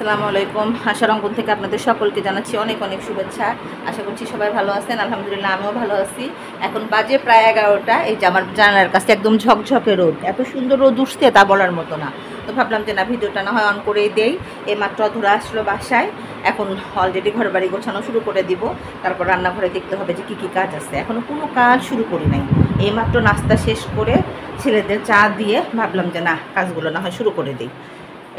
আসসালামু আলাইকুম। আশা রংপুর থেকে আপনাদের সকলকে জানাচ্ছি অনেক অনেক শুভেচ্ছা। আশা করছি সবাই ভালো আছেন। আলহামদুলিল্লাহ আমিও ভালো আছি। এখন বাজে প্রায় 11টা। এই যে আমার জানালার কাছে একদম ঝকঝকে রোদ, এত সুন্দর রোদ উঠছে তা বলার মতো না। তো ভাবলাম যে না, ভিডিওটা না হয় অন করেই দেই। এই মাত্র ধরে আসলো বাসায়, এখন অলরেডি ঘর বাড়ি গোছানো শুরু করে দিব। তারপর রান্নাঘরে দেখতে হবে যে কী কী কাজ আছে। এখনও কোনো কাজ শুরু করি নাই। এই মাত্র নাস্তা শেষ করে ছেলেদের চা দিয়ে ভাবলাম যে না, কাজগুলো না হয় শুরু করে দিই।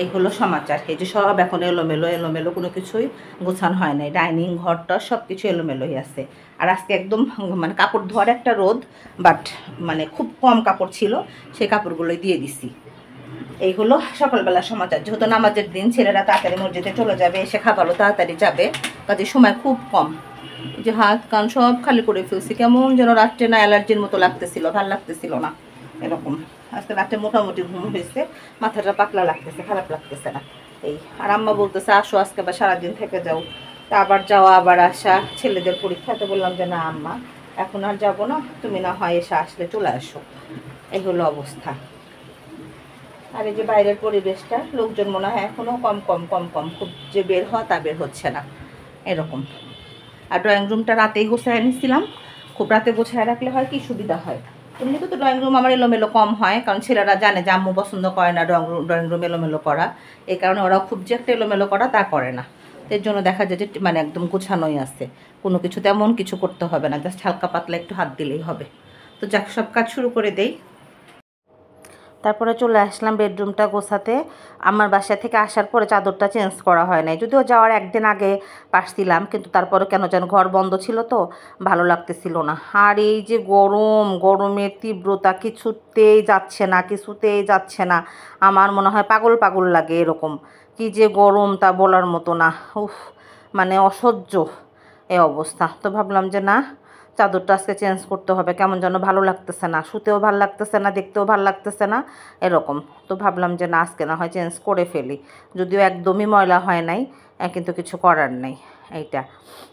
এই হলো সমাচার। এই যে সব এখন এলোমেলো এলোমেলো, কোনো কিছুই গোছানো হয় নাই। ডাইনিং ঘরটা সব কিছু এলোমেলোই আছে। আর আজকে একদম মানে কাপড় ধোয়ার একটা রোদ, বাট মানে খুব কম কাপড় ছিল, সেই কাপড়গুলোই দিয়ে দিছি। এই হলো সকালবেলা সমাচার। যেহেতু নামাজের দিন, ছেলেরা তাড়াতাড়ি মসজিদে চলে যাবে, এসে খাবারও তাড়াতাড়ি যাবে, কাজে সময় খুব কম। যে হাত কান সব খালি করে ফেলছি, কেমন যেন রাত্রে না অ্যালার্জির মতো লাগতেছিল, ভাল লাগতেছিল না এরকম। আজকে রাতে মোটামুটি ঘুম হয়েছে, মাথাটা পাতলা লাগতেছে, খারাপ লাগতেছে না। এই আর আম্মা বলতেছে আসো আজকে বা সারাদিন থেকে যাও। তা আবার যাওয়া আবার আসা, ছেলেদের পরীক্ষাতে বললাম যে না আম্মা এখন আর যাবো না, তুমি না হয় এসে আসলে চলে আসো। এই হলো অবস্থা। আর এই যে বাইরের পরিবেশটা, লোকজন মনে হয় এখনও কম কম কম কম, খুব যে বের হওয়া তা বের হচ্ছে না এরকম। আর ড্রয়িং রুমটা রাতেই গোছায় নিয়েছিলাম। খুব রাতে গোছায় রাখলে হয় কি সুবিধা হয়। এমনিতে তো ড্রয়িং রুম আমার এলোমেলো কম হয়, কারণ ছেলেরা জানে যে আম্মু পছন্দ করে না ড্রয়িং রুম এলোমেলো করা। এই কারণে ওরা খুব যে একটা এলোমেলো করা তা করে না। এর জন্য দেখা যায় যে মানে একদম গোছানোই আছে, কোনো কিছু তেমন কিছু করতে হবে না, জাস্ট হালকা পাতলা একটু হাত দিলেই হবে। তো যাক, সব কাজ শুরু করে দেই। তারপরে চলে আসলাম বেডরুমটা গোছাতে। আমার বাসা থেকে আসার পরে চাদরটা চেঞ্জ করা হয় নাই, যদিও যাওয়ার একদিন আগে পারছিলাম, কিন্তু তারপরে কেন যেন ঘর বন্ধ ছিল তো ভালো লাগতেছিল না। আর এই যে গরমের তীব্রতা কিছুতেই যাচ্ছে না। আমার মনে হয় পাগল পাগল লাগে এরকম। কি যে গরম তা বলার মতো না, উফ, মানে অসহ্য এই অবস্থা। তো ভাবলাম যে না, চাদরটা আজকে চেঞ্জ করতে হবে, কেমন যেন ভালো লাগতেছে না, শুতেও ভালো লাগতেছে না, দেখতেও ভালো লাগতেছে না এরকম। তো ভাবলাম যে না, আজকে না হয় চেঞ্জ করে ফেলি। যদিও একদমই ময়লা হয় নাই, কিন্তু কিছু করার নেই এইটা।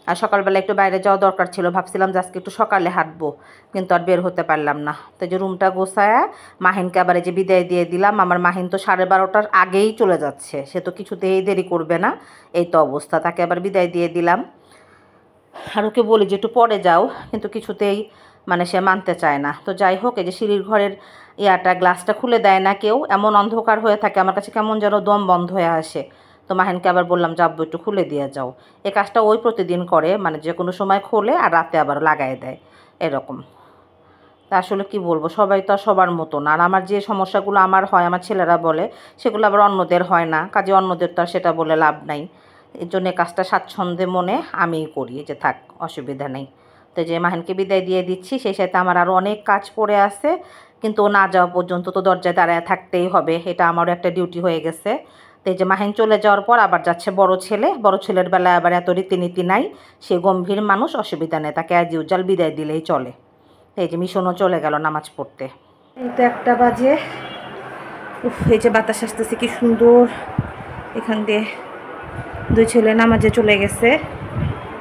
আর সকালবেলা একটু বাইরে যাওয়া দরকার ছিল, ভাবছিলাম যে আজকে একটু সকালে হাঁটবো, কিন্তু আর বের হতে পারলাম না। তো যে রুমটা গোছায়া মাহিনকে আবার যে বিদায় দিয়ে দিলাম। আমার মাহিন তো 12:30টার আগেই চলে যাচ্ছে, সে তো কিছুতেই দেরি করবে না, এই তো অবস্থা। তাকে আবার বিদায় দিয়ে দিলাম। আর ওকে বলি যে একটু পরে যাও, কিন্তু কিছুতেই মানে সে মানতে চায় না। তো যাই হোক, এই যে সিঁড়ির ঘরের গ্লাসটা খুলে দেয় না কেউ, এমন অন্ধকার হয়ে থাকে, আমার কাছে কেমন যেন দম বন্ধ হয়ে আসে। তো মাহিনকে আবার বললাম যে আব্বু একটু খুলে দিয়ে যাও। এই কাজটা ওই প্রতিদিন করে, মানে যে কোনো সময় খোলে আর রাতে আবার লাগাই দেয় এরকম। তা আসলে কি বলবো, সবাই তো আর সবার মতো না। আর আমার যে সমস্যাগুলো আমার হয়, আমার ছেলেরা বলে, সেগুলো আবার অন্যদের হয় না, কাজে অন্যদের তো আর সেটা বলে লাভ নাই। এর জন্য কাজটা স্বাচ্ছন্দ্যে মনে আমিই করি, যে থাক, অসুবিধা নেই। তো যে মাহিনকে বিদায় দিয়ে দিচ্ছি, সেই সাথে আমার আরও অনেক কাজ পড়ে আছে, কিন্তু ও না যাওয়া পর্যন্ত তো দরজায় দাঁড়ায় থাকতেই হবে, এটা আমারও একটা ডিউটি হয়ে গেছে। তো এই যে মাহিন চলে যাওয়ার পর আবার যাচ্ছে বড় ছেলের বেলায় আবার এত রীতিনীতি নাই, সে গম্ভীর মানুষ, অসুবিধা নেই, তাকে অ্যাজ ইউজাল বিদায় দিলেই চলে। এই যে মিশনও চলে গেল নামাজ পড়তে। এই তো 1টা বাজে। উফ, এই যে বাতাস আসতেছে কি সুন্দর। এখান দিয়ে 2 ছেলে নামাজে চলে গেছে।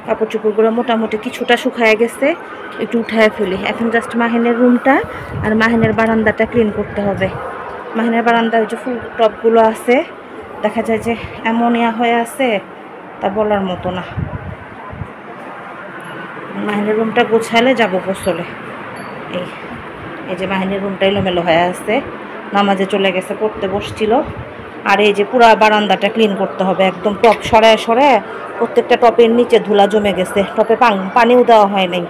কাপড় চোপড়গুলো মোটামুটি কিছুটা শুকায় গেছে, একটু উঠায় ফেলি। এখন জাস্ট মাহিনের রুমটা আর মাহিনের বারান্দাটা ক্লিন করতে হবে। মাহিনের বারান্দায় যে ফুল টবগুলো আছে, দেখা যায় যে অ্যামোনিয়া হয়ে আছে, তা বলার মতো না। মাহিনের রুমটা গোছালে যাব গোসলে। এই যে মাহিনের রুমটা এলোমেলো হয়ে আছে, নামাজে চলে গেছে, পড়তে বসছিল। আর এই যে পুরা বারান্দাটা ক্লিন করতে হবে, একদম টপ সরায় প্রত্যেকটা টপের নিচে ধুলা জমে গেছে। টপে পানিও দেওয়া হয় নাই,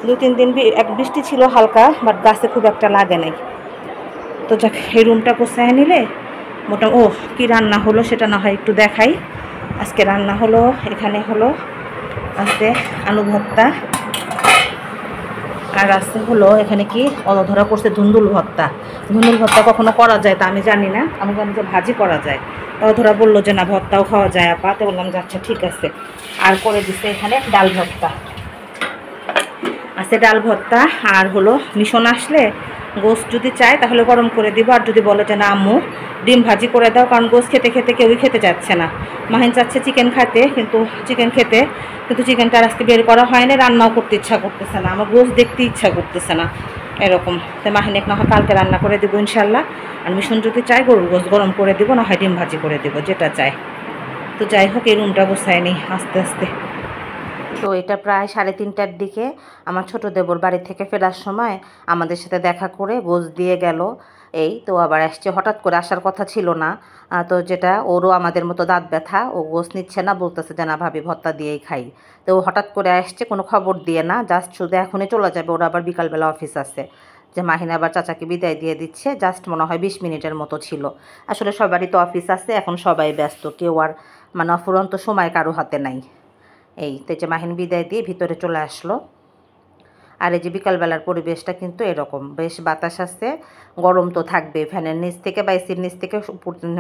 2-3 দিন বৃষ্টি ছিল হালকা, বাট গাছে খুব একটা লাগে নাই। তো যাক, এই রুমটা গোছায় নিলে কি রান্না হলো সেটা না হয় একটু দেখাই। আজকে রান্না হলো, এখানে হলো আজকে আলু ভর্তা, আর আছে হলো এখানে কি ধরা করছে ধুন্দুল ভর্তা। ধুন্দুল ভর্তা কখনো করা যায় তা আমি জানি না, আমি জানি যে ভাজি করা যায়। ধরা বললো যে না, ভর্তাও খাওয়া যায় আপা, তো বললাম যে আচ্ছা ঠিক আছে। আর করে দিচ্ছে এখানে ডাল ভর্তা আছে, ডাল ভর্তা। আর হলো মিশন আসলে গোস্ত যদি চায় তাহলে গরম করে দিব, আর যদি বলে যে না আম্মু ডিম ভাজি করে দাও, কারণ গোস্ত খেতে কেউই খেতে যাচ্ছে না। মাহিন চাচ্ছে চিকেন খেতে, কিন্তু চিকেনটা আজকে বের করা হয় না, রান্নাও করতে ইচ্ছা করতেছে না, আমার গোস্ত দেখতে ইচ্ছা করতেছে না এরকম। তো মাহিন না হয় কালকে রান্না করে দেবো ইনশাল্লাহ। আর মিশন যদি চায় গরুর গোস্ত গরম করে দেবো, না হয় ডিম ভাজি করে দেবো, যেটা চায়। তো যাই হোক এই রুমটা গোছায় নি আস্তে আস্তে। তো এটা প্রায় 3:30টার দিকে আমার ছোট দেবর বাড়ি থেকে ফেরার সময় আমাদের সাথে দেখা করে গোছ দিয়ে গেল। এই তো আবার আসছে, হঠাৎ করে আসার কথা ছিল না। তো যেটা ওরও আমাদের মতো দাঁত ব্যথা, ও গোছ নিচ্ছে না, বলতেছে যে না ভাবি ভর্তা দিয়েই খাই। তো ও হঠাৎ করে আসছে, কোনো খবর দিয়ে না, জাস্ট শুধু এখনই চলে যাবে, ওরা আবার বিকালবেলা অফিস আছে। যে মাহিনা আবার চাচাকে বিদায় দিয়ে দিচ্ছে, জাস্ট মনে হয় 20 মিনিটের মতো ছিল। আসলে সবারই তো অফিস আছে, এখন সবাই ব্যস্ত, কেউ আর মানে অফুরন্ত সময় কারো হাতে নাই। এই তো যে মাহিন বিদায় দিয়ে ভিতরে চলে আসলো। আর এই যে বিকালবেলার পরিবেশটা কিন্তু এরকম, বেশ বাতাস আছে, গরম তো থাকবে, ফ্যানের নিচ থেকে বা এসির নিচ থেকে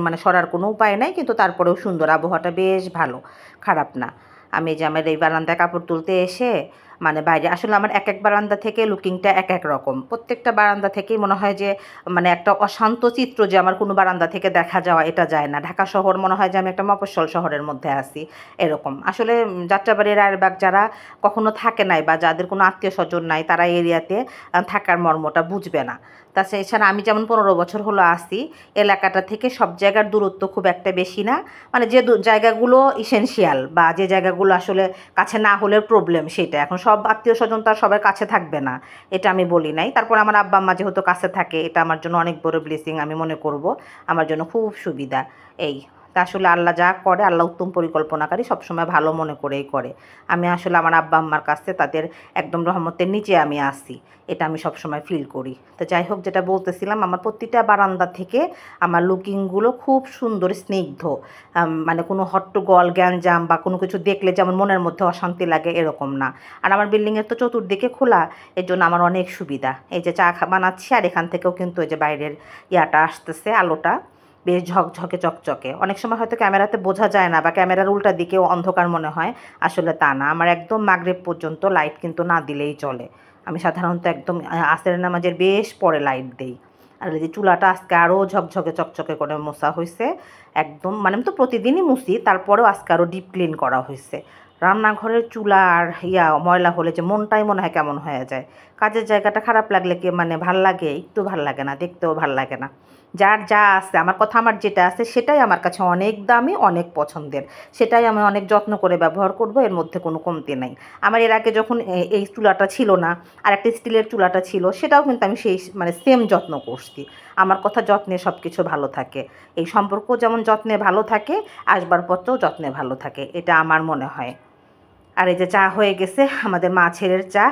মানে সরার কোনো উপায় নাই, কিন্তু তারপরেও সুন্দর, আবহাওয়াটা বেশ ভালো, খারাপ না। আমি যে আমার এই বারান্দায় কাপড় তুলতে এসে মানে বাইরে, আসলে আমার এক এক বারান্দা থেকে লুকিংটা এক এক রকম, প্রত্যেকটা বারান্দা থেকেই মনে হয় যে মানে একটা অশান্ত চিত্র, যে আমার কোনো বারান্দা থেকে দেখা যাওয়া এটা যায় না। ঢাকা শহর মনে হয় যে আমি একটা মফস্বল শহরের মধ্যে আছি, এরকম। আসলে যাত্রাবাড়ি রায়েরবাগ যারা কখনো থাকে নাই বা যাদের কোনো আত্মীয় স্বজন নাই, তারা এরিয়াতে থাকার মর্মটা বুঝবে না। তাছাড়া এছাড়া আমি যেমন 15 বছর হলো আসি, এলাকাটা থেকে সব জায়গার দূরত্ব খুব একটা বেশি না, মানে যে জায়গাগুলো ইসেনশিয়াল বা যে জায়গাগুলো আসলে কাছে না হলে প্রবলেম, সেটা এখন সব আত্মীয় স্বজন তার সবার কাছে থাকবে না, এটা আমি বলি নাই। তারপর আমার আব্বা আম্মা যেহেতু কাছে থাকে, এটা আমার জন্য অনেক বড় ব্লেসিং আমি মনে করব, আমার জন্য খুব সুবিধা। এই তা আসলে আল্লাহ যা করে, আল্লাহ উত্তম পরিকল্পনাকারী, সবসময় ভালো মনে করেই করে। আমি আসলে আমার আব্বা আম্মার কাছে তাদের একদম রহমতের নিচে আমি আসি, এটা আমি সবসময় ফিল করি। তো যাই হোক, যেটা বলতেছিলাম, আমার প্রতিটা বারান্দা থেকে আমার লুকিংগুলো খুব সুন্দর, স্নিগ্ধ, মানে কোনো হট্টগোল গ্যাঞ্জাম বা কোনো কিছু দেখলে যেমন মনের মধ্যে অশান্তি লাগে, এরকম না। আর আমার বিল্ডিংয়ের তো চতুর্দিকে খোলা, এর জন্য আমার অনেক সুবিধা। এই যে চা বানাচ্ছি, আর এখান থেকেও কিন্তু এই যে বাইরের ইয়াটা আসতেছে, আলোটা বেশ ঝকঝকে চকচকে। অনেক সময় হয়তো ক্যামেরাতে বোঝা যায় না বা ক্যামেরার উল্টা দিকেও অন্ধকার মনে হয়, আসলে তা না। আমার একদম মাগরিব পর্যন্ত লাইট কিন্তু না দিলেই চলে। আমি সাধারণত একদম আসরের নামাজের বেশ পরে লাইট দেই। আর এই যে চুলাটা আজকে আরও ঝকঝকে চকচকে করে মোছা হয়েছে একদম, মানে আমি তো প্রতিদিনই মুছি, তারপরেও আজকে আরও ডিপ ক্লিন করা হয়েছে। রান্নাঘরের চুলা আর ময়লা হলে যে মনটাই মনে হয় কেমন হয়ে যায়। কাজের জায়গাটা খারাপ লাগলে কি মানে ভাল লাগে? একটু ভাল লাগে না, দেখতেও ভাল লাগে না। যার যা আছে, আমার কথা, আমার যেটা আছে সেটাই আমার কাছে অনেক দামি, অনেক পছন্দের, সেটাই আমি অনেক যত্ন করে ব্যবহার করব, এর মধ্যে কোনো কমতি নাই। আমার এর আগে যখন এই চুলাটা ছিল না, আর একটা স্টিলের চুলাটা ছিল, সেটাও কিন্তু আমি সেই মানে সেম যত্ন করছি। আমার কথা, যত্নে সব কিছু ভালো থাকে, এই সম্পর্ক যেমন যত্নে ভালো থাকে, আসবাবপত্রও যত্নে ভালো থাকে, এটা আমার মনে হয়। আর এই যে চা হয়ে গেছে, আমাদের মা ছেলের চা।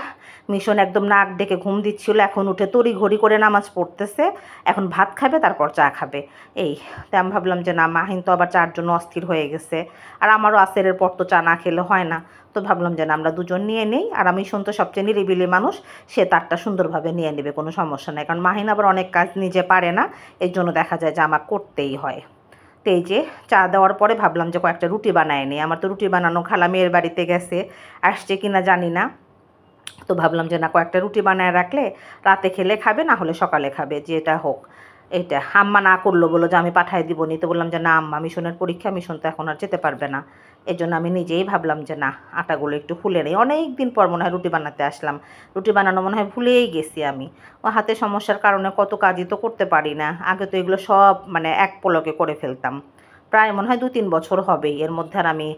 মিশন একদম নাক ডেকে ঘুম দিচ্ছিল, এখন উঠে তড়ি ঘড়ি করে নামাজ পড়তেছে, এখন ভাত খাবে, তারপর চা খাবে। এই তাই আমি ভাবলাম যে না, মাহিন তো আবার চার জন্য অস্থির হয়ে গেছে, আর আমারও আসরের পর তো চা না খেলে হয় না। তো ভাবলাম যে না, আমরা দুজন নিয়ে নেই, আর আমি তো সবচেয়ে নিরিবিলি মানুষ, সে তারটা সুন্দরভাবে নিয়ে নেবে, কোনো সমস্যা নেই, কারণ মাহিন আবার অনেক কাজ নিজে পারে না, এর জন্য দেখা যায় যে আমার করতেই হয়। তো এই যে চা দেওয়ার পরে ভাবলাম যে কয়েকটা রুটি বানায় নিই, আমার তো রুটি বানানো খালা মেয়ের বাড়িতে গেছে, আসছে কিনা জানি না। তো ভাবলাম যে না, কয়েকটা রুটি বানায় রাখলে রাতে খেলে খাবে, না হলে সকালে খাবে, যেটা হোক। এইটা আম্মা না করলো, বলো যে আমি পাঠায় দিব নি, তো বললাম যে না আম্মা, মিশনের পরীক্ষা, মিশন তো এখন আর যেতে পারবে না। এই জন্য আমি নিজেই ভাবলাম যে না, আটাগুলো একটু ফুলে নেই, অনেক দিন পর মনে হয় রুটি বানাতে আসলাম, রুটি বানানো মনে হয় ভুলেই গেছি আমি। ও হাতে সমস্যার কারণে কত কাজই তো করতে পারি না, আগে তো এগুলো সব মানে এক পলকে করে ফেলতাম। প্রায় মনে হয় 2-3 বছর হবেই, এর মধ্যে আর আমি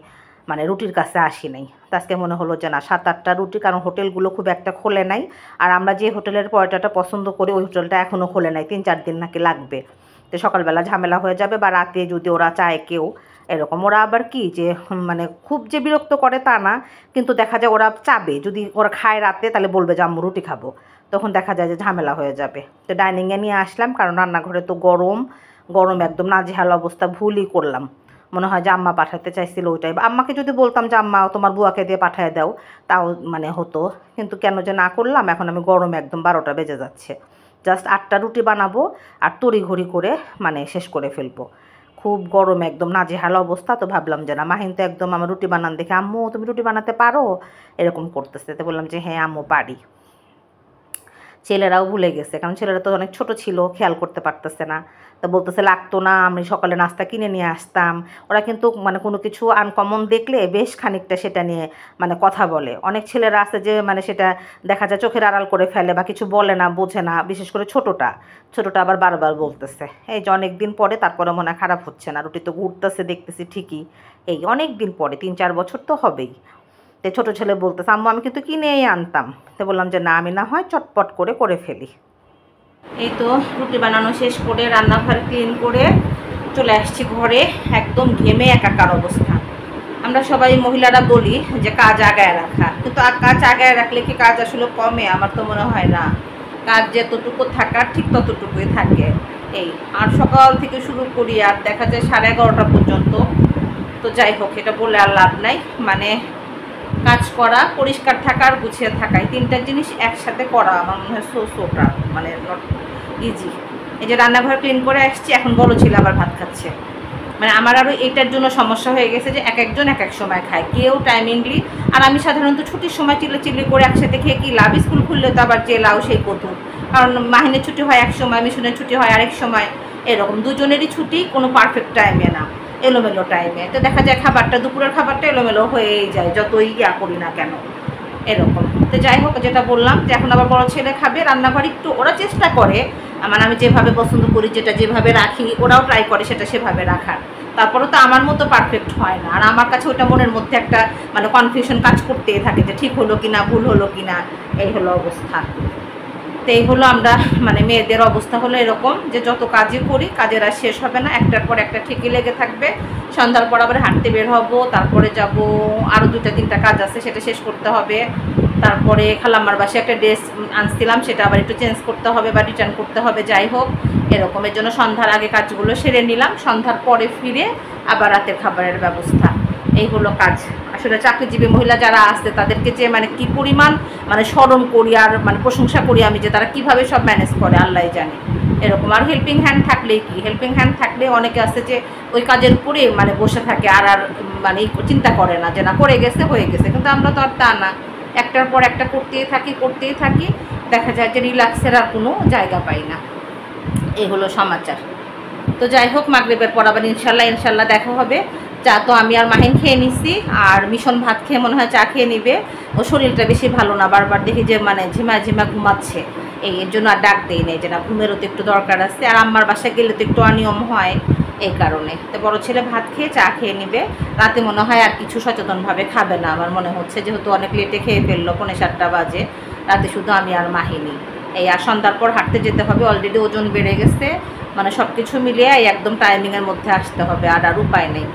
মানে রুটির কাছে আসি নাই। তো আজকে মনে হলো যে না, 7-8টা রুটি, কারণ হোটেলগুলো খুব একটা খোলে নাই, আর আমরা যে হোটেলের পরোটাটা পছন্দ করি, ওই হোটেলটা এখনও খোলে নাই, 3-4 দিন নাকি লাগবে। তো সকালবেলা ঝামেলা হয়ে যাবে, বা রাতে যদি ওরা চায় কেউ, এরকম। ওরা আবার কি যে মানে খুব যে বিরক্ত করে তা না, কিন্তু দেখা যায় ওরা চাবে, যদি ওরা খায় রাতে, তাহলে বলবে যে আম্মু রুটি খাবো, তখন দেখা যায় যে ঝামেলা হয়ে যাবে। তো ডাইনিংয়ে নিয়ে আসলাম, কারণ রান্নাঘরে তো গরম, গরম একদম নাজেহাল অবস্থা, ভুলই করলাম। মনে হয় যে আম্মা পাঠাতে চাইছিল ওইটাই, বা আম্মাকে যদি বলতাম যে আম্মা তোমার বুয়াকে দিয়ে পাঠিয়ে দাও, তাও মানে হতো, কিন্তু কেন যে না করলাম। এখন আমি গরম একদম 12টা বেজে যাচ্ছে, জাস্ট 8টা রুটি বানাবো আর তড়িঘড়ি করে মানে শেষ করে ফেলবো, খুব গরম একদম নাজেহাল অবস্থা। তো ভাবলাম যে না, মাহিন তো একদম আমার রুটি বানান দেখে, আম্মু তুমি রুটি বানাতে পারো, এরকম করতেছে। তো বললাম যে হ্যাঁ আম্মু পারি। ছেলেরাও ভুলে গেছে, কারণ ছেলেরা তো অনেক ছোট ছিল, খেয়াল করতে পারতেছে না। তো বলতেছে লাগতো না, আমি সকালে নাস্তা কিনে নিয়ে আসতাম। ওরা কিন্তু মানে কোনো কিছু আনকমন দেখলে বেশ খানিকটা সেটা নিয়ে মানে কথা বলে। অনেক ছেলেরা আছে যে মানে সেটা দেখা যায় চোখের আড়াল করে ফেলে বা কিছু বলে না, বোঝে না, বিশেষ করে ছোটটা আবার বারবার বলতেছে। এই যে অনেক দিন পরে তারপরে মনে হয় খারাপ হচ্ছে না, রুটি তো ঘুরতেছে দেখতেছি ঠিকই, এই অনেক দিন পরে 3-4 বছর তো হবেই। তো ছোটো ছেলে বলতেছে আম্মু আমি কিন্তু কিনেই আনতাম। তো বললাম যে না, আমি না হয় চটপট করে ফেলি। এই তো রুটি বানানো শেষ করে রান্নাঘর ক্লিন করে চলে আসছি ঘরে, একদম ঘেমে একাকার অবস্থা। আমরা সবাই মহিলারা বলি যে কাজ আগায় রাখা, কিন্তু কাজ আগায় রাখলে কি কাজ আসলে কমে? আমার তো মনে হয় না। কাজ যতটুকু থাকার ঠিক ততটুকুই থাকে। এই আর সকাল থেকে শুরু করি আর দেখা যায় 11:30 পর্যন্ত। তো যাই হোক, এটা বলে আর লাভ নাই। মানে কাজ করা, পরিষ্কার থাকা আর গুছিয়ে থাকা, এই 3টা জিনিস একসাথে করা আমার মনে হয় সোটা মানে নট ইজি। এই যে রান্নাঘর ক্লিন করে আসছি, এখন বড় ছেলে আবার ভাত খাচ্ছে। মানে আমার আরও এটার জন্য সমস্যা হয়ে গেছে যে একজন এক সময় খায়, কেউ টাইমিংলি। আর আমি সাধারণত ছুটির সময় চিল্লি করে একসাথে খেয়ে কি লাভ? স্কুল খুললে তো আবার যে লাউ সেই কত, কারণ মাহিনের ছুটি হয় এক সময়, মিশনের ছুটি হয় আরেক সময়, এরকম দুজনেরই ছুটি কোনো পারফেক্ট টাইমে না, এলোমেলো টাইমে। তো দেখা যায় খাবারটা, দুপুরের খাবারটা এলোমেলো হয়েই যায় যতই করি না কেন, এরকম। তো যাই হোক, যেটা বললাম যে এখন আবার বড় ছেলে খাবে, রান্নাঘর একটু ওরা চেষ্টা করে, মানে আমি যেভাবে পছন্দ করি, যেটা যেভাবে রাখি ওরাও ট্রাই করে সেটা সেভাবে রাখার। তারপরেও তো আমার মতো পারফেক্ট হয় না, আর আমার কাছে ওইটা মনের মধ্যে একটা মানে কনফিউশন কাজ করতেই থাকে যে ঠিক হলো কি না, ভুল হলো কি না, এই হলো অবস্থা। তো এই হলো আমরা মানে মেয়েদের অবস্থা হলো এরকম যে যত কাজই করি কাজের আর শেষ হবে না, একটার পর একটা ঠিকই লেগে থাকবে। সন্ধ্যার পর আবার হাঁটতে বের হব, তারপরে যাব আরও 2-3টা কাজ আছে সেটা শেষ করতে হবে। তারপরে খালাম্মার বাসায় একটা ড্রেস আনছিলাম, সেটা আবার একটু চেঞ্জ করতে হবে বা রিটার্ন করতে হবে, যাই হোক এরকমের জন্য সন্ধ্যার আগে কাজগুলো সেরে নিলাম। সন্ধ্যার পরে ফিরে আবার রাতের খাবারের ব্যবস্থা, এই হলো কাজ। আসলে চাকরিজীবী মহিলা যারা আছে তাদেরকে যে মানে কি পরিমাণ মানে স্মরণ করি আর মানে প্রশংসা করি আমি, যে তারা কিভাবে সব ম্যানেজ করে আল্লাহ জানে। এরকম আর হেল্পিং হ্যান্ড থাকলেই কি, হেল্পিং হ্যান্ড থাকলে অনেকে আছে যে ওই কাজের উপরে মানে বসে থাকে আর আর মানে চিন্তা করে না যে না করে গেছে হয়ে গেছে, কিন্তু আমরা তো আর তা না, একটার পর একটা করতেই থাকি, দেখা যায় যে রিল্যাক্সের আর কোনো জায়গা পাই না। এই হলো সমাচার। তো যাই হোক, মাগরিবের পর আবার ইনশাল্লাহ দেখা হবে। চা তো আমি আর মাহিন খেয়ে নিচ্ছি, আর মিশন ভাত খেয়ে মনে হয় চা খেয়ে নিবে। ও শরীরটা বেশি ভালো না, বারবার দেখি যে মানে ঝিমা ঘুমাচ্ছে, এর জন্য আর ডাক দেই নেই যে না, ঘুমেরও তো একটু দরকার আছে, আর আম্মার বাসায় গেলে তো একটু অনিয়ম হয়, এই কারণে। তো বড় ছেলে ভাত খেয়ে চা খেয়ে নিবে, রাতে মনে হয় আর কিছু সচেতনভাবে খাবে না আমার মনে হচ্ছে, যেহেতু অনেক লেটে খেয়ে ফেললো, 6:45 বাজে। রাতে শুধু আমি আর মাহিনী। এই আর সন্ধ্যার পর হাঁটতে যেতে হবে, অলরেডি ওজন বেড়ে গেছে, মানে সব কিছু মিলিয়ে একদম টাইমিংয়ের মধ্যে আসতে হবে, আর উপায় নেই।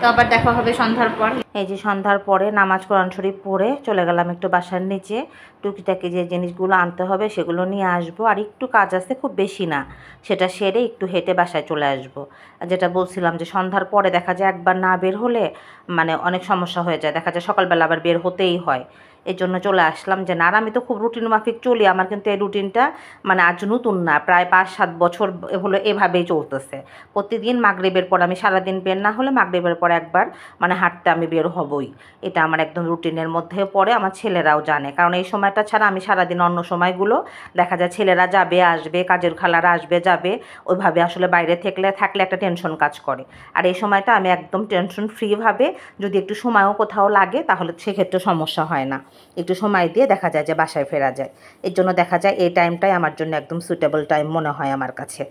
তো আবার দেখা হবে সন্ধ্যার পর। এই যে সন্ধ্যার পরে নামাজ কোরআন শরীফ পড়ে চলে গেলাম একটু বাসার নিচে, টুকিটাকি যে জিনিসগুলো আনতে হবে সেগুলো নিয়ে আসবো, আর একটু কাজ আছে, খুব বেশি না, সেটা সেরে একটু হেঁটে বাসায় চলে আসবো। যেটা বলছিলাম যে সন্ধ্যার পরে দেখা যায় একবার না বের হলে মানে অনেক সমস্যা হয়ে যায়, দেখা যায় সকালবেলা আবার বের হতেই হয়। এই জন্য চলে আসলাম যে না, আর আমি তো খুব রুটিন মাফিক চলি, আমার কিন্তু এই রুটিনটা মানে আজ নতুন না, প্রায় 5-7 বছর হলো এভাবেই চলতেছে। প্রতিদিন মাগরিবের পর আমি সারাদিন বের না হলে মাগরিবের পর একবার মানে হাঁটতে আমি বের হবই, এটা আমার একদম রুটিনের মধ্যে পড়ে। আমার ছেলেরাও জানে, কারণ এই সময়টা ছাড়া আমি সারাদিন অন্য সময়গুলো দেখা যায় ছেলেরা যাবে আসবে, কাজের খালারা আসবে যাবে, ওইভাবে আসলে বাইরে থাকলে একটা টেনশন কাজ করে। আর এই সময়টা আমি একদম টেনশন ফ্রিভাবে, যদি একটু সময়ও কোথাও লাগে তাহলে সেক্ষেত্রে সমস্যা হয় না, একটু সময় দিয়ে দেখা যায় যে বাসায় ফেরা যায়। এর জন্য দেখা যায় এই টাইমটাই আমার জন্য একদম সুইটেবল টাইম মনে হয় আমার কাছে।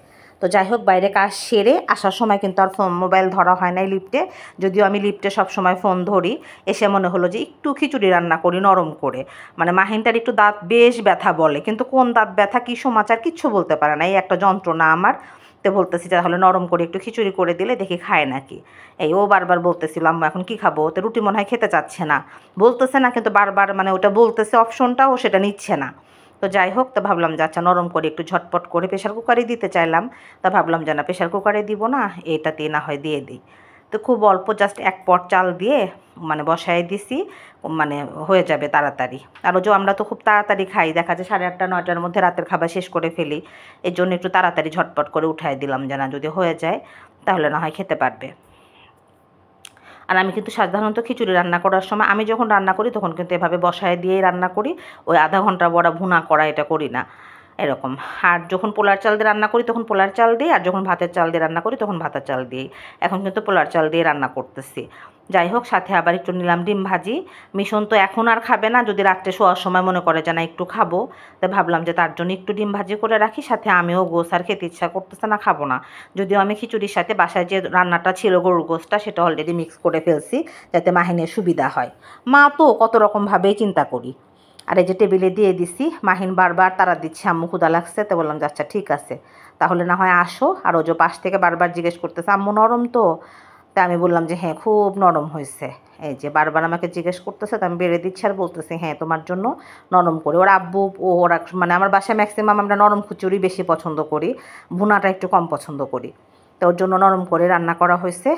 তো যাই হোক, বাইরে কাজ সেরে আসার সময় কিন্তু আর মোবাইল ধরা হয় নাই লিফটে, যদিও আমি লিফটে সব সময় ফোন ধরি। এসে মনে হলো যে একটু খিচুড়ি রান্না করি নরম করে, মানে মাহিনটার একটু দাঁত বেশ ব্যথা বলে, কিন্তু কোন দাঁত ব্যথা কী সমাচার কিচ্ছু বলতে পারে না, এই একটা যন্ত্রণা আমার। তো বলতেছি তাহলে নরম করে একটু খিচুড়ি করে দিলে দেখি খায় নাকি। এই ও বারবার বলতেছিলাম এখন কি খাবো, তো রুটি মনে হয় খেতে চাচ্ছে না, বলতেছে না কিন্তু বারবার মানে ওটা বলতেছে অপশনটা, ও সেটা নিচ্ছে না। তো যাই হোক, তো ভাবলাম যে আচ্ছা নরম করে একটু ঝটপট করে প্রেশার কুকারে দিতে চাইলাম, তা ভাবলাম যে না প্রেশার কুকারে দিব না, এটাতেই না হয় দিয়ে দিই। তো খুব অল্প জাস্ট 1 পট চাল দিয়ে মানে বসায় দিছি, মানে হয়ে যাবে তাড়াতাড়ি। আরও যে আমরা তো খুব তাড়াতাড়ি খাই, দেখা যায় 8:30-9টার মধ্যে রাতের খাবার শেষ করে ফেলি, এর জন্য একটু তাড়াতাড়ি ঝটপট করে উঠাই দিলাম যে না যদি হয়ে যায় তাহলে না হয় খেতে পারবে। আর আমি কিন্তু সাধারণত খিচুড়ি রান্না করার সময় আমি যখন রান্না করি তখন কিন্তু এভাবে বসায় দিয়েই রান্না করি, ওই আধা ঘন্টা বড়া ভুনা করা এটা করি না এরকম। আর যখন পোলার চাল দিয়ে রান্না করি তখন পোলার চাল দিই, আর যখন ভাতের চাল দিয়ে রান্না করি তখন ভাতের চাল দিই। এখন কিন্তু পোলার চাল দিয়ে রান্না করতেছি। যাই হোক, সাথে আবার একটু নিলাম ডিম ভাজি। মিশন তো এখন আর খাবে না, যদি রাত্রে শোয়ার সময় মনে করে যে না একটু খাবো, তাই ভাবলাম যে তার জন্য একটু ডিম ভাজি করে রাখি। সাথে আমিও গোস আর খেতে ইচ্ছা করতেছে না, খাবো না। যদিও আমি খিচুড়ির সাথে বাসায় যে রান্নাটা ছিল গরুর গোসটা সেটা অলরেডি মিক্স করে ফেলছি, যাতে মাহিনের সুবিধা হয়। মা তো কত রকমভাবেই চিন্তা করি। আর এই যে টেবিলে দিয়ে দিছি, মাহিন বারবার তারা দিচ্ছে আম্মু ক্ষুধা লাগছে, তো বললাম যে আচ্ছা ঠিক আছে তাহলে না হয় আসো। আর ও যে পাশ থেকে বারবার জিজ্ঞেস করতেছে আম্মু নরম তো, তা আমি বললাম যে হ্যাঁ খুব নরম হয়েছে। এই যে বারবার আমাকে জিজ্ঞেস করতেছে, তো আমি বেড়ে দিচ্ছি আর বলতেছি হ্যাঁ তোমার জন্য নরম করে। ওরা আব্বু ওরা মানে আমার বাসায় ম্যাক্সিমাম আমরা নরম খিচুড়ি বেশি পছন্দ করি, ভুনাটা একটু কম পছন্দ করি, তো ওর জন্য নরম করে রান্না করা হয়েছে।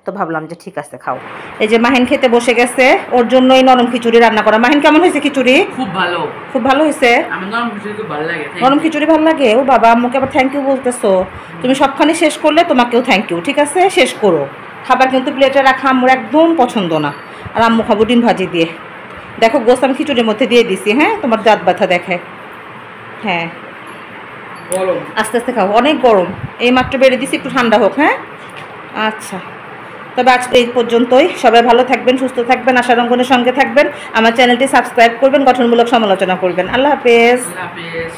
তো ভাবলাম যে ঠিক আছে খাও। এই যে মাহিন খেতে বসে গেছে, ওর জন্যই নরম খিচুড়ি রান্না করা। মাহিন কেমন হয়েছে খিচুড়ি? খুব ভালো, খুব ভালো হয়েছে। আমার নরম খিচুড়ি খুব ভালো লাগে। নরম খিচুড়ি ভালো লাগে? ও বাবা, আম্মুকে আবার থ্যাংক ইউ বলতেছো। তুমি সবখানে শেষ করলে তোমাকেও থ্যাংক ইউ। ঠিক আছে শেষ করো, খাবার কিন্তু প্লেটে রাখা আম্মুর একদম পছন্দ না। আর আম্মু খাবো ডিম ভাজি দিয়ে। দেখো গোস্ত আমি খিচুড়ির মধ্যে দিয়ে দিছি। হ্যাঁ তোমার দাঁত ব্যথা দেখে। হ্যাঁ গরম, আস্তে আস্তে খাও, অনেক গরম। এই মাত্র বেড়ে দিছি, একটু ঠান্ডা হোক। হ্যাঁ আচ্ছা, তবে আজকে এই পর্যন্তই। সবাই ভালো থাকবেন, সুস্থ থাকবেন, আশার অঙ্গনের সঙ্গে থাকবেন। আমার চ্যানেলটি সাবস্ক্রাইব করবেন, গঠনমূলক সমালোচনা করবেন। আল্লাহ হাফেজ। আল্লাহ হাফেজ।